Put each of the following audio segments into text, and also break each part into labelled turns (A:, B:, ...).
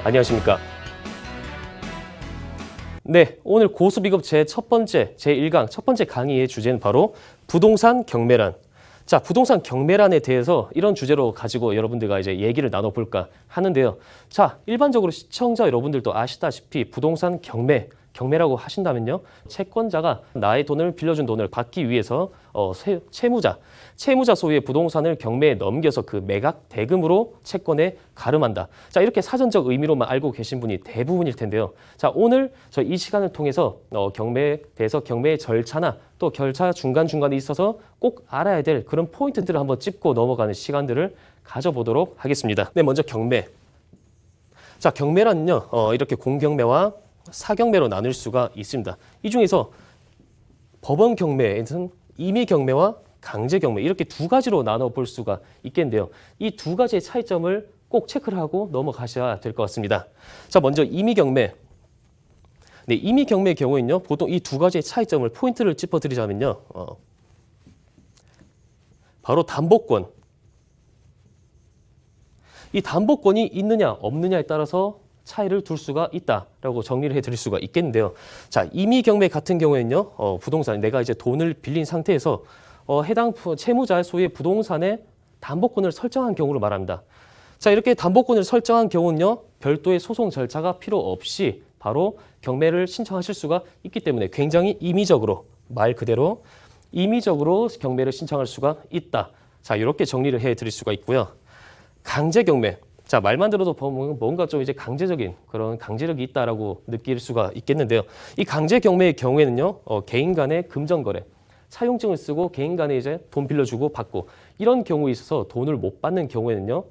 A: 안녕하십니까. 네, 오늘 고수비급 제1 번째, 제1강 첫 번째 강의의 주제는 바로 부동산 경매란. 자, 부동산 경매란에 대해서 이런 주제로 가지고 여러분들과 이제 얘기를 나눠볼까 하는데요. 자, 일반적으로 시청자 여러분들도 아시다시피 부동산 경매라고 하신다면요. 채권자가 나의 돈을 빌려준 돈을 받기 위해서 채무자 소유의 부동산을 경매에 넘겨서 그 매각 대금으로 채권에 가름한다. 자, 이렇게 사전적 의미로만 알고 계신 분이 대부분일 텐데요. 자, 오늘 저희 이 시간을 통해서 경매에 대해서 경매의 절차나 또 절차 중간중간에 있어서 꼭 알아야 될 그런 포인트들을 한번 짚고 넘어가는 시간들을 가져보도록 하겠습니다. 네, 먼저 경매. 자, 경매란은요, 이렇게 공경매와 사경매로 나눌 수가 있습니다. 이 중에서 법원 경매에는 임의 경매와 강제 경매 이렇게 두 가지로 나눠볼 수가 있겠는데요. 이 두 가지의 차이점을 꼭 체크를 하고 넘어가셔야 될 것 같습니다. 자, 먼저 임의 경매. 네, 임의 경매의 경우에는요, 보통 이 두 가지의 차이점을 포인트를 짚어드리자면요, 바로 담보권. 이 담보권이 있느냐 없느냐에 따라서 차이를 둘 수가 있다라고 정리를 해드릴 수가 있겠는데요. 자, 임의 경매 같은 경우에는요, 부동산 내가 이제 돈을 빌린 상태에서 해당 채무자의 소유의 부동산에 담보권을 설정한 경우를 말합니다. 자, 이렇게 담보권을 설정한 경우는요, 별도의 소송 절차가 필요 없이 바로 경매를 신청하실 수가 있기 때문에 굉장히 임의적으로, 말 그대로 임의적으로 경매를 신청할 수가 있다. 자, 이렇게 정리를 해드릴 수가 있고요. 강제 경매. 자, 말만 들어도 뭔가 좀 이제 강제적인 그런 강제력이 있다라고 느낄 수가 있겠는데요. 이 강제 경매의 경우에는요, 개인 간의 금전 거래, 차용증을 쓰고 개인 간에 이제 돈 빌려주고 받고 이런 경우에 있어서 돈을 못 받는 경우에는요,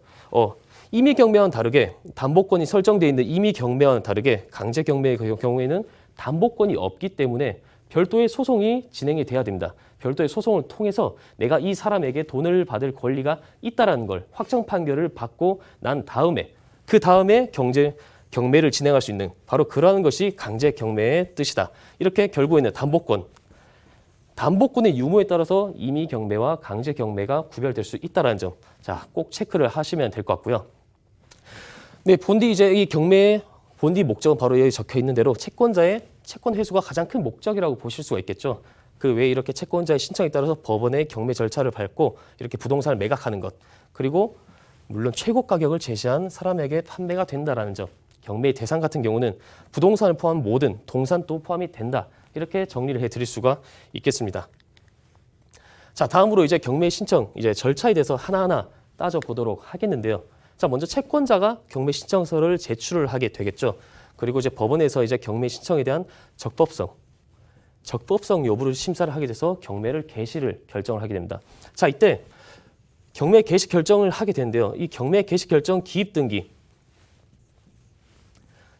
A: 임의 경매와는 다르게 담보권이 설정되어 있는 임의 경매와는 다르게 강제 경매의 경우에는 담보권이 없기 때문에 별도의 소송이 진행이 돼야 됩니다. 별도의 소송을 통해서 내가 이 사람에게 돈을 받을 권리가 있다라는 걸 확정 판결을 받고 난 다음에 그 다음에 경매를 진행할 수 있는 바로 그러한 것이 강제 경매의 뜻이다. 이렇게 결국에는 담보권의 유무에 따라서 임의 경매와 강제 경매가 구별될 수 있다라는 점, 자, 꼭 체크를 하시면 될 것 같고요. 네, 본디 이제 이 경매의 본디 목적은 바로 여기 적혀 있는 대로 채권자의 채권 회수가 가장 큰 목적이라고 보실 수가 있겠죠. 그 외에 이렇게 채권자의 신청에 따라서 법원의 경매 절차를 밟고 이렇게 부동산을 매각하는 것, 그리고 물론 최고 가격을 제시한 사람에게 판매가 된다라는 점, 경매의 대상 같은 경우는 부동산을 포함한 모든 동산도 포함이 된다. 이렇게 정리를 해드릴 수가 있겠습니다. 자, 다음으로 이제 경매 신청 이제 절차에 대해서 하나하나 따져보도록 하겠는데요. 자, 먼저 채권자가 경매 신청서를 제출을 하게 되겠죠. 그리고 이제 법원에서 이제 경매 신청에 대한 적법성 여부를 심사를 하게 돼서 경매를 개시를 결정을 하게 됩니다. 자, 이때 경매 개시 결정을 하게 되는데요. 이 경매 개시 결정 기입 등기,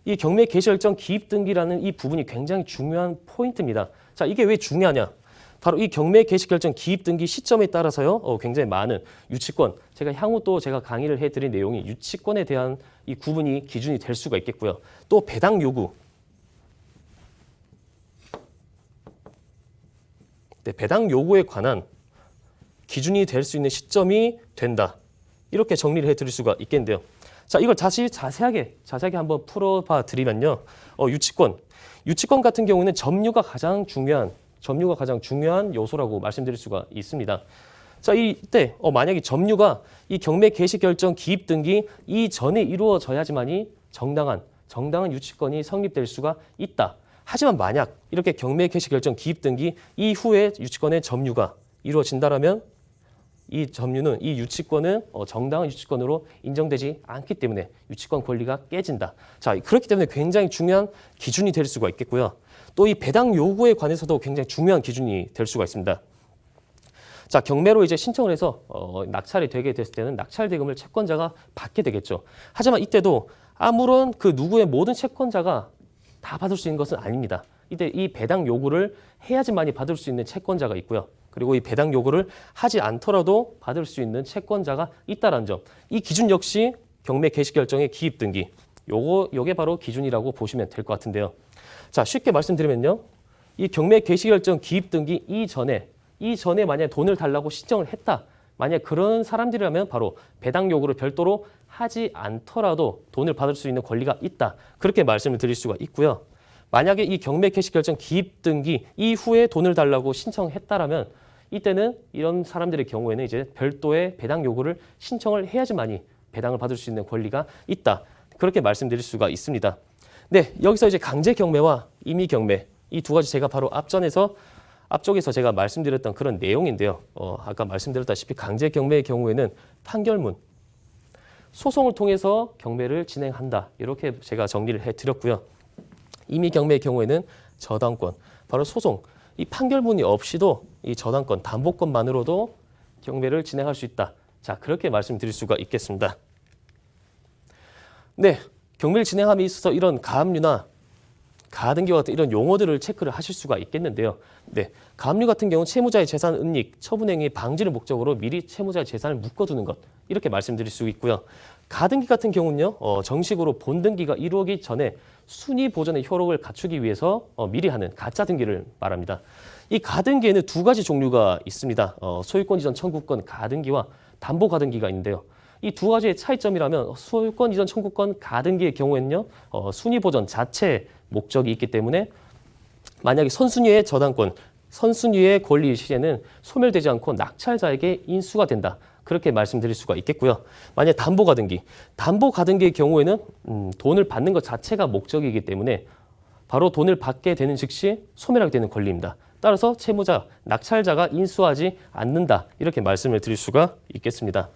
A: 이 경매 개시 결정 기입 등기라는 이 부분이 굉장히 중요한 포인트입니다. 자, 이게 왜 중요하냐? 바로 이 경매 개시 결정 기입 등기 시점에 따라서요, 굉장히 많은 유치권, 제가 향후 또 제가 강의를 해드린 내용이 유치권에 대한 이 구분이 기준이 될 수가 있겠고요. 또 배당 요구. 네, 배당 요구에 관한 기준이 될 수 있는 시점이 된다. 이렇게 정리를 해드릴 수가 있겠는데요. 자, 이걸 다시 자세하게 한번 풀어봐 드리면요. 유치권 같은 경우는 점유가 가장 중요한 요소라고 말씀드릴 수가 있습니다. 자, 이때 만약에 점유가 이 경매 개시 결정 기입 등기 이전에 이루어져야지만이 정당한 유치권이 성립될 수가 있다. 하지만 만약 이렇게 경매 개시 결정 기입 등기 이후에 유치권의 점유가 이루어진다라면 이 유치권은 정당한 유치권으로 인정되지 않기 때문에 유치권 권리가 깨진다. 자, 그렇기 때문에 굉장히 중요한 기준이 될 수가 있겠고요. 또 이 배당 요구에 관해서도 굉장히 중요한 기준이 될 수가 있습니다. 자, 경매로 이제 신청을 해서 낙찰이 되게 됐을 때는 낙찰 대금을 채권자가 받게 되겠죠. 하지만 이때도 아무런 그 누구의 모든 채권자가 다 받을 수 있는 것은 아닙니다. 이때 이 배당 요구를 해야지만이 받을 수 있는 채권자가 있고요. 그리고 이 배당 요구를 하지 않더라도 받을 수 있는 채권자가 있다는 점. 이 기준 역시 경매 개시 결정의 기입 등기. 요게 바로 기준이라고 보시면 될 것 같은데요. 자, 쉽게 말씀드리면요. 이 경매 개시 결정 기입 등기 이전에 만약에 돈을 달라고 신청을 했다. 만약 그런 사람들이라면 바로 배당 요구를 별도로 하지 않더라도 돈을 받을 수 있는 권리가 있다. 그렇게 말씀을 드릴 수가 있고요. 만약에 이 경매 개시 결정 기입 등기 이후에 돈을 달라고 신청했다라면 이때는 이런 사람들의 경우에는 이제 별도의 배당 요구를 신청을 해야지만이 배당을 받을 수 있는 권리가 있다. 그렇게 말씀드릴 수가 있습니다. 네, 여기서 이제 강제 경매와 임의 경매 이 두 가지 제가 바로 앞쪽에서 제가 말씀드렸던 그런 내용인데요. 아까 말씀드렸다시피 강제 경매의 경우에는 판결문, 소송을 통해서 경매를 진행한다. 이렇게 제가 정리를 해드렸고요. 임의 경매의 경우에는 저당권, 바로 소송, 이 판결문이 없이도 이 저당권, 담보권만으로도 경매를 진행할 수 있다. 자, 그렇게 말씀드릴 수가 있겠습니다. 네, 경매를 진행함에 있어서 이런 가압류나 가등기 같은 이런 용어들을 체크를 하실 수가 있겠는데요. 네, 가압류 같은 경우는 채무자의 재산 은닉, 처분행위 방지를 목적으로 미리 채무자의 재산을 묶어두는 것 이렇게 말씀드릴 수 있고요. 가등기 같은 경우는요, 정식으로 본등기가 이루어지기 전에 순위 보전의 효력을 갖추기 위해서 미리 하는 가짜 등기를 말합니다. 이 가등기에는 두 가지 종류가 있습니다. 소유권 이전 청구권 가등기와 담보 가등기가 있는데요. 이 두 가지의 차이점이라면 소유권 이전 청구권 가등기의 경우에는요, 순위 보전 자체 목적이 있기 때문에 만약에 선순위의 저당권, 선순위의 권리 시에는 소멸되지 않고 낙찰자에게 인수가 된다. 그렇게 말씀드릴 수가 있겠고요. 만약 담보 가등기의 경우에는 돈을 받는 것 자체가 목적이기 때문에 바로 돈을 받게 되는 즉시 소멸하게 되는 권리입니다. 따라서 채무자, 낙찰자가 인수하지 않는다. 이렇게 말씀을 드릴 수가 있겠습니다.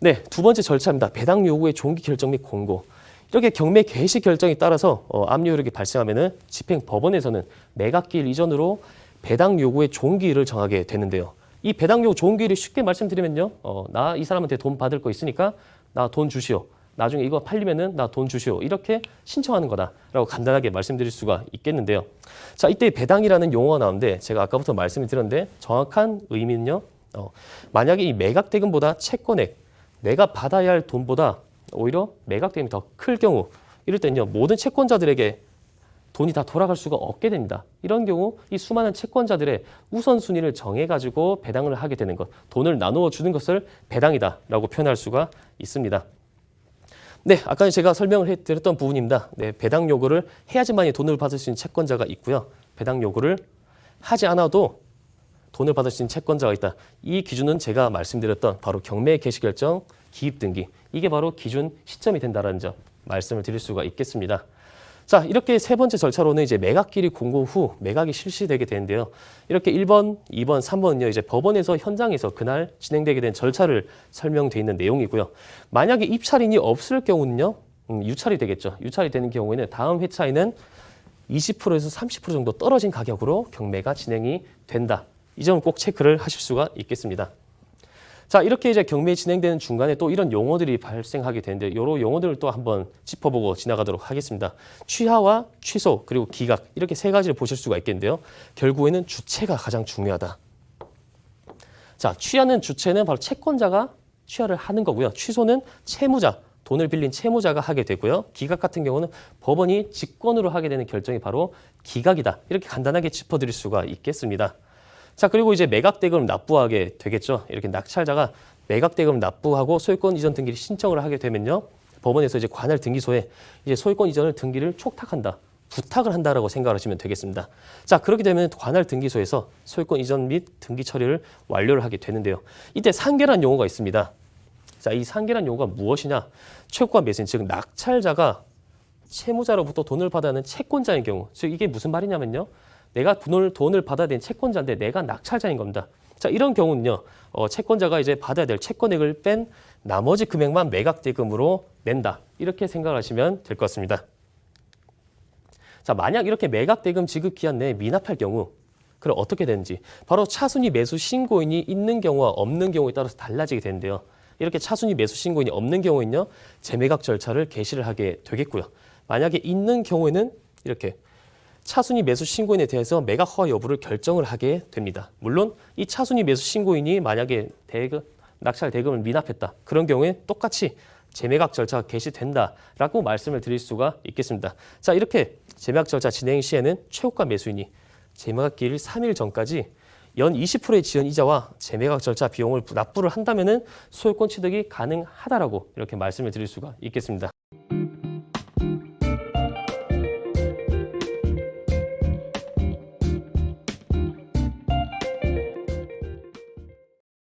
A: 네, 두 번째 절차입니다. 배당 요구의 종기 결정 및 공고. 이렇게 경매 개시 결정에 따라서 압류 효력이 발생하면은 집행법원에서는 매각기일 이전으로 배당 요구의 종기일을 정하게 되는데요. 이 배당 요구 종기일을 쉽게 말씀드리면요, 나 이 사람한테 돈 받을 거 있으니까 나 돈 주시오. 나중에 이거 팔리면은 나 돈 주시오. 이렇게 신청하는 거다라고 간단하게 말씀드릴 수가 있겠는데요. 자, 이때 배당이라는 용어가 나오는데 제가 아까부터 말씀을 드렸는데 정확한 의미는요, 만약에 이 매각 대금보다 채권액 내가 받아야 할 돈보다 오히려 매각 대금이 더 클 경우 이럴 때는요 모든 채권자들에게 돈이 다 돌아갈 수가 없게 됩니다. 이런 경우 이 수많은 채권자들의 우선순위를 정해가지고 배당을 하게 되는 것, 돈을 나누어 주는 것을 배당이다라고 표현할 수가 있습니다. 네, 아까 제가 설명을 해드렸던 부분입니다. 네, 배당 요구를 해야지만이 돈을 받을 수 있는 채권자가 있고요. 배당 요구를 하지 않아도 돈을 받을 수 있는 채권자가 있다. 이 기준은 제가 말씀드렸던 바로 경매 개시 결정, 기입 등기. 이게 바로 기준 시점이 된다는 점 말씀을 드릴 수가 있겠습니다. 자, 이렇게 세 번째 절차로는 이제 매각기일이 공고 후 매각이 실시되게 되는데요. 이렇게 1번, 2번, 3번은요. 이제 법원에서 현장에서 그날 진행되게 된 절차를 설명되어 있는 내용이고요. 만약에 입찰인이 없을 경우는요. 유찰이 되겠죠. 유찰이 되는 경우에는 다음 회차에는 20%에서 30% 정도 떨어진 가격으로 경매가 진행이 된다. 이 점을 꼭 체크를 하실 수가 있겠습니다. 자, 이렇게 이제 경매 진행되는 중간에 또 이런 용어들이 발생하게 되는데 이런 용어들을 또 한번 짚어보고 지나가도록 하겠습니다. 취하와 취소 그리고 기각 이렇게 세 가지를 보실 수가 있겠는데요. 결국에는 주체가 가장 중요하다. 자, 취하는 주체는 바로 채권자가 취하를 하는 거고요. 취소는 채무자, 돈을 빌린 채무자가 하게 되고요. 기각 같은 경우는 법원이 직권으로 하게 되는 결정이 바로 기각이다. 이렇게 간단하게 짚어드릴 수가 있겠습니다. 자, 그리고 이제 매각대금을 납부하게 되겠죠. 이렇게 낙찰자가 매각대금을 납부하고 소유권 이전 등기를 신청을 하게 되면요. 법원에서 이제 관할 등기소에 이제 소유권 이전을 등기를 촉탁한다. 부탁을 한다라고 생각하시면 되겠습니다. 자, 그렇게 되면 관할 등기소에서 소유권 이전 및 등기 처리를 완료를 하게 되는데요. 이때 상계란 용어가 있습니다. 자, 이 상계란 용어가 무엇이냐? 최고가 매수인, 즉 낙찰자가 채무자로부터 돈을 받아야 하는 채권자인 경우, 즉 이게 무슨 말이냐면요. 내가 돈을 받아야 되는 채권자인데 내가 낙찰자인 겁니다. 자, 이런 경우는요. 채권자가 이제 받아야 될 채권액을 뺀 나머지 금액만 매각대금으로 낸다. 이렇게 생각하시면 될 것 같습니다. 자, 만약 이렇게 매각대금 지급 기한 내에 미납할 경우 그럼 어떻게 되는지 바로 차순위 매수 신고인이 있는 경우와 없는 경우에 따라서 달라지게 되는데요. 이렇게 차순위 매수 신고인이 없는 경우에는요. 재매각 절차를 개시를 하게 되겠고요. 만약에 있는 경우에는 이렇게 차순위 매수 신고인에 대해서 매각 허가 여부를 결정을 하게 됩니다. 물론 이 차순위 매수 신고인이 만약에 낙찰 대금을 미납했다. 그런 경우에 똑같이 재매각 절차가 개시된다라고 말씀을 드릴 수가 있겠습니다. 자, 이렇게 재매각 절차 진행 시에는 최고가 매수인이 재매각 기일 3일 전까지 연 20%의 지연 이자와 재매각 절차 비용을 납부를 한다면은 소유권 취득이 가능하다라고 이렇게 말씀을 드릴 수가 있겠습니다.